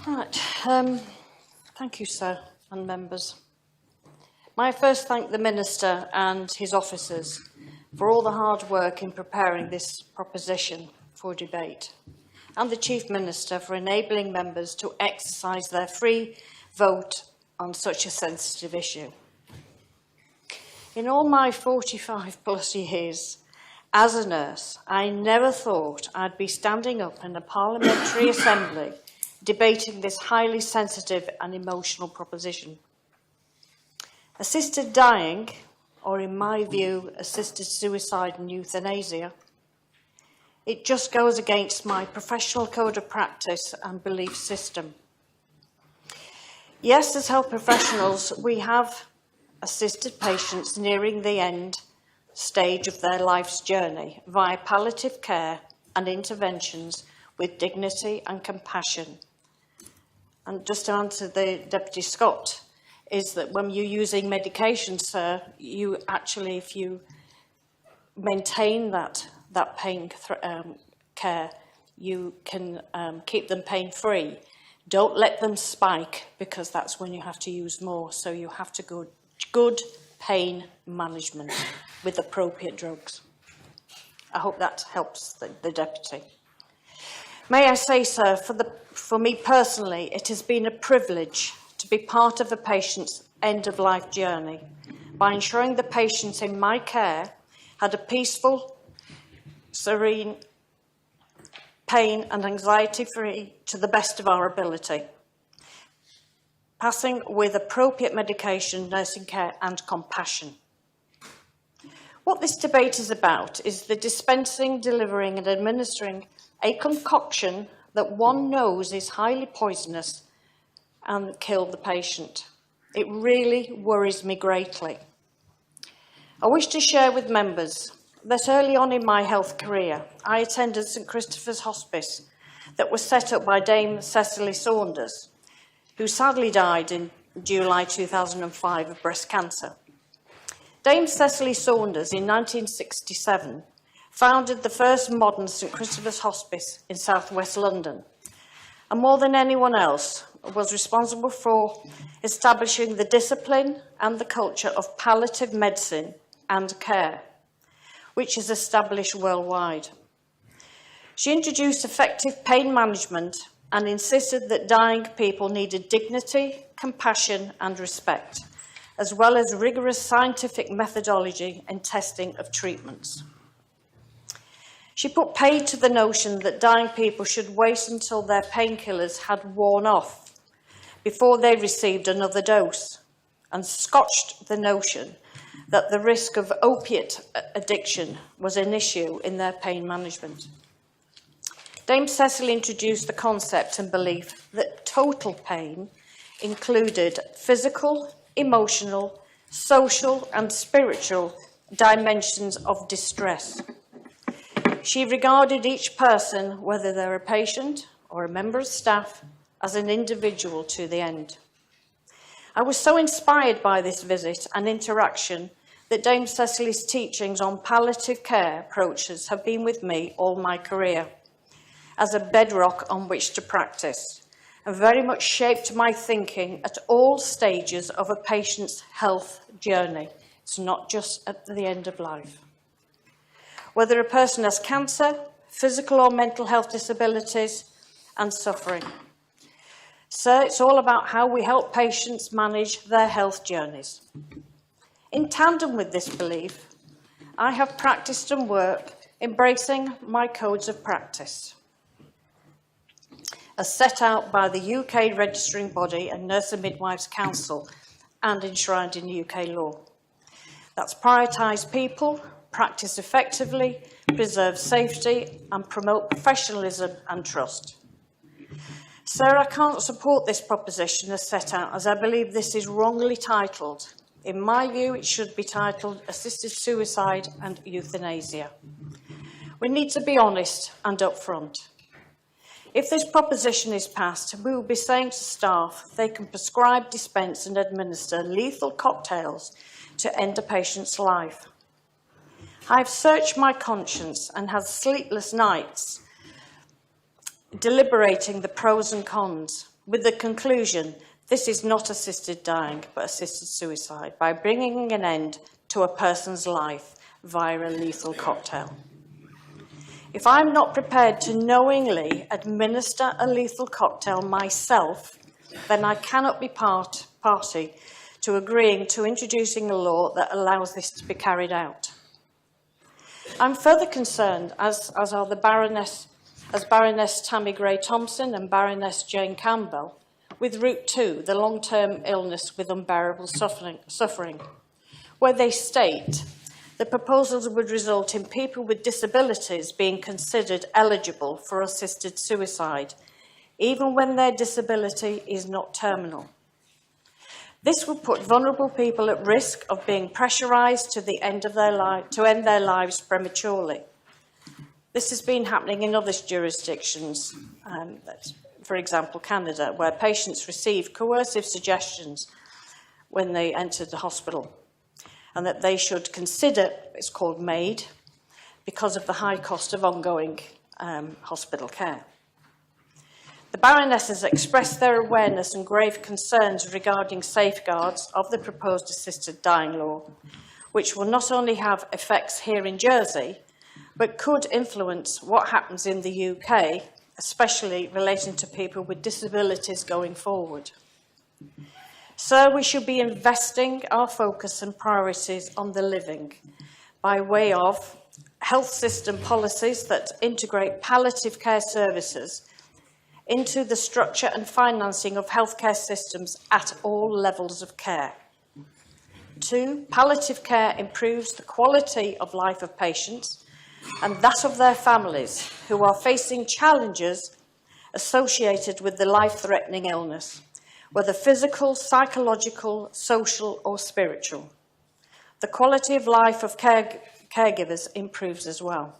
Right. Thank you, sir, and members. May I first thank the Minister and his officers for all the hard work in preparing this proposition for debate, and the Chief Minister for enabling members to exercise their free vote on such a sensitive issue. In all my 45 plus years as a nurse, I never thought I'd be standing up in a parliamentary assembly debating this highly sensitive and emotional proposition. Assisted dying, or in my view, assisted suicide and euthanasia, it just goes against my professional code of practice and belief system. Yes, as health professionals, we have assisted patients nearing the end stage of their life's journey via palliative care and interventions with dignity and compassion. And just to answer the Deputy Scott, is that when you're using medication, sir, you actually, if you maintain that pain care, you can keep them pain-free. Don't let them spike, because that's when you have to use more. So you have to go good pain management with appropriate drugs. I hope that helps the Deputy. May I say, sir, for me personally, it has been a privilege to be part of a patient's end-of-life journey by ensuring the patients in my care had a peaceful, serene, pain and anxiety-free to the best of our ability, passing with appropriate medication, nursing care and compassion. What this debate is about is the dispensing, delivering and administering a concoction that one knows is highly poisonous and kill the patient. It really worries me greatly. I wish to share with members that early on in my health career, I attended St Christopher's Hospice that was set up by Dame Cecily Saunders, who sadly died in July 2005 of breast cancer. Dame Cecily Saunders in 1967 founded the first modern St Christopher's Hospice in southwest London, and more than anyone else was responsible for establishing the discipline and the culture of palliative medicine and care, which is established worldwide. She introduced effective pain management and insisted that dying people needed dignity, compassion and respect, as well as rigorous scientific methodology and testing of treatments. She put paid to the notion that dying people should wait until their painkillers had worn off before they received another dose, and scotched the notion that the risk of opiate addiction was an issue in their pain management. Dame Cecily introduced the concept and belief that total pain included physical, emotional, social and spiritual dimensions of distress. She regarded each person, whether they're a patient or a member of staff, as an individual to the end. I was so inspired by this visit and interaction that Dame Cecily's teachings on palliative care approaches have been with me all my career as a bedrock on which to practice, and very much shaped my thinking at all stages of a patient's health journey. It's not just at the end of life. Whether a person has cancer, physical or mental health disabilities, and suffering. So it's all about how we help patients manage their health journeys. In tandem with this belief, I have practiced and worked embracing my codes of practice, as set out by the UK Registering Body and Nurse and Midwives Council and enshrined in UK law. That's prioritise people, practice effectively, preserve safety and promote professionalism and trust. Sir, I can't support this proposition as set out, as I believe this is wrongly titled. In my view, it should be titled Assisted Suicide and Euthanasia. We need to be honest and upfront. If this proposition is passed, we will be saying to staff they can prescribe, dispense and administer lethal cocktails to end a patient's life. I have searched my conscience and had sleepless nights deliberating the pros and cons, with the conclusion this is not assisted dying but assisted suicide by bringing an end to a person's life via a lethal cocktail. If I'm not prepared to knowingly administer a lethal cocktail myself, then I cannot be party to agreeing to introducing a law that allows this to be carried out. I'm further concerned, as are the Baroness Tammy Gray-Thompson and Baroness Jane Campbell, with Route 2, the long-term illness with unbearable suffering, where they state the proposals would result in people with disabilities being considered eligible for assisted suicide, even when their disability is not terminal. This would put vulnerable people at risk of being pressurised to end their lives prematurely. This has been happening in other jurisdictions, for example, Canada, where patients receive coercive suggestions when they enter the hospital, and that they should consider, it's called MAID, because of the high cost of ongoing hospital care. The Baronesses expressed their awareness and grave concerns regarding safeguards of the proposed assisted dying law, which will not only have effects here in Jersey, but could influence what happens in the UK, especially relating to people with disabilities going forward. So we should be investing our focus and priorities on the living by way of health system policies that integrate palliative care services into the structure and financing of healthcare systems at all levels of care. 2, palliative care improves the quality of life of patients and that of their families who are facing challenges associated with the life-threatening illness, whether physical, psychological, social or spiritual. The quality of life of caregivers improves as well.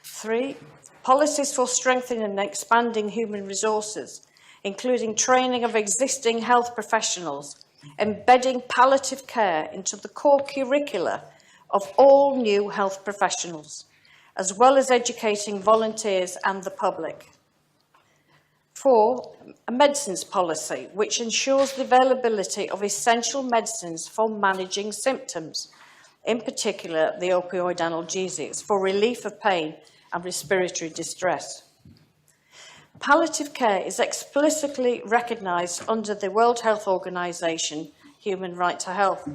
3, policies for strengthening and expanding human resources, including training of existing health professionals, embedding palliative care into the core curricula of all new health professionals, as well as educating volunteers and the public. 4, a medicines policy, which ensures the availability of essential medicines for managing symptoms, in particular the opioid analgesics, for relief of pain and respiratory distress. Palliative care is explicitly recognised under the World Health Organization Human Right to Health.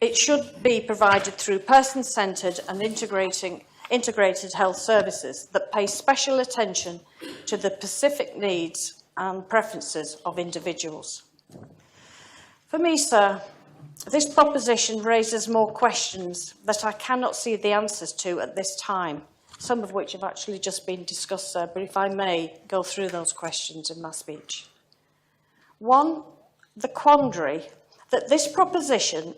It should be provided through person-centred and integrated health services that pay special attention to the specific needs and preferences of individuals. For me, sir, this proposition raises more questions that I cannot see the answers to at this time, some of which have actually just been discussed, sir, but if I may go through those questions in my speech. 1, the quandary that this proposition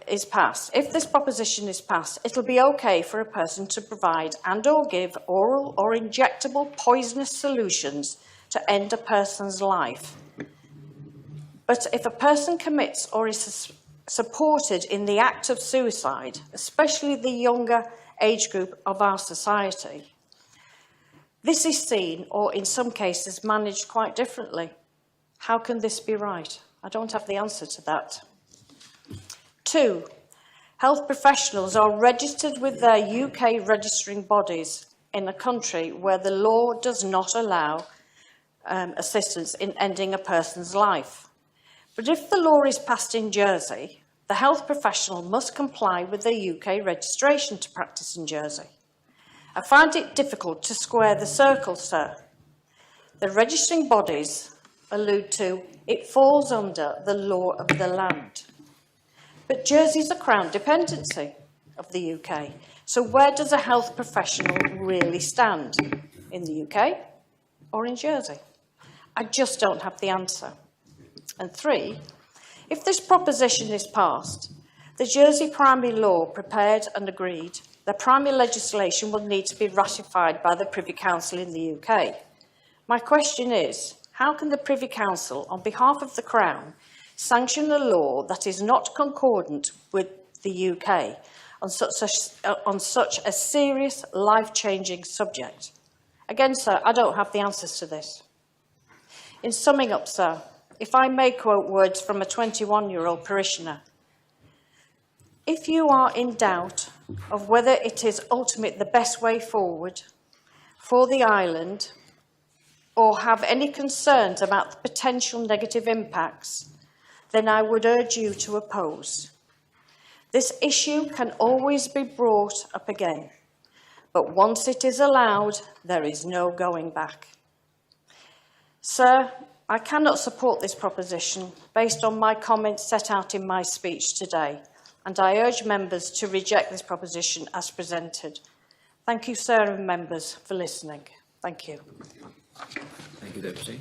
is passed. If this proposition is passed, it'll be okay for a person to provide and or give oral or injectable poisonous solutions to end a person's life. But if a person commits or is supported in the act of suicide, especially the younger age group of our society, this is seen, or in some cases managed quite differently. How can this be right? I don't have the answer to that. 2, health professionals are registered with their UK registering bodies in a country where the law does not allow assistance in ending a person's life. But if the law is passed in Jersey, the health professional must comply with the UK registration to practice in Jersey. I find it difficult to square the circle, sir. The registering bodies allude to it falls under the law of the land. But Jersey is a crown dependency of the UK. So where does a health professional really stand? In the UK or in Jersey? I just don't have the answer. And 3, if this proposition is passed, the Jersey primary law prepared and agreed, the primary legislation will need to be ratified by the Privy Council in the UK. My question is, how can the Privy Council, on behalf of the Crown, sanction a law that is not concordant with the UK on such a serious, life-changing subject? Again, sir, I don't have the answers to this. In summing up, sir, if I may quote words from a 21-year-old parishioner, if you are in doubt of whether it is ultimately the best way forward for the island, or have any concerns about the potential negative impacts, then I would urge you to oppose. This issue can always be brought up again, but once it is allowed, there is no going back. Sir, I cannot support this proposition based on my comments set out in my speech today, and I urge members to reject this proposition as presented. Thank you, sir, and members, for listening. Thank you. Thank you, Deputy.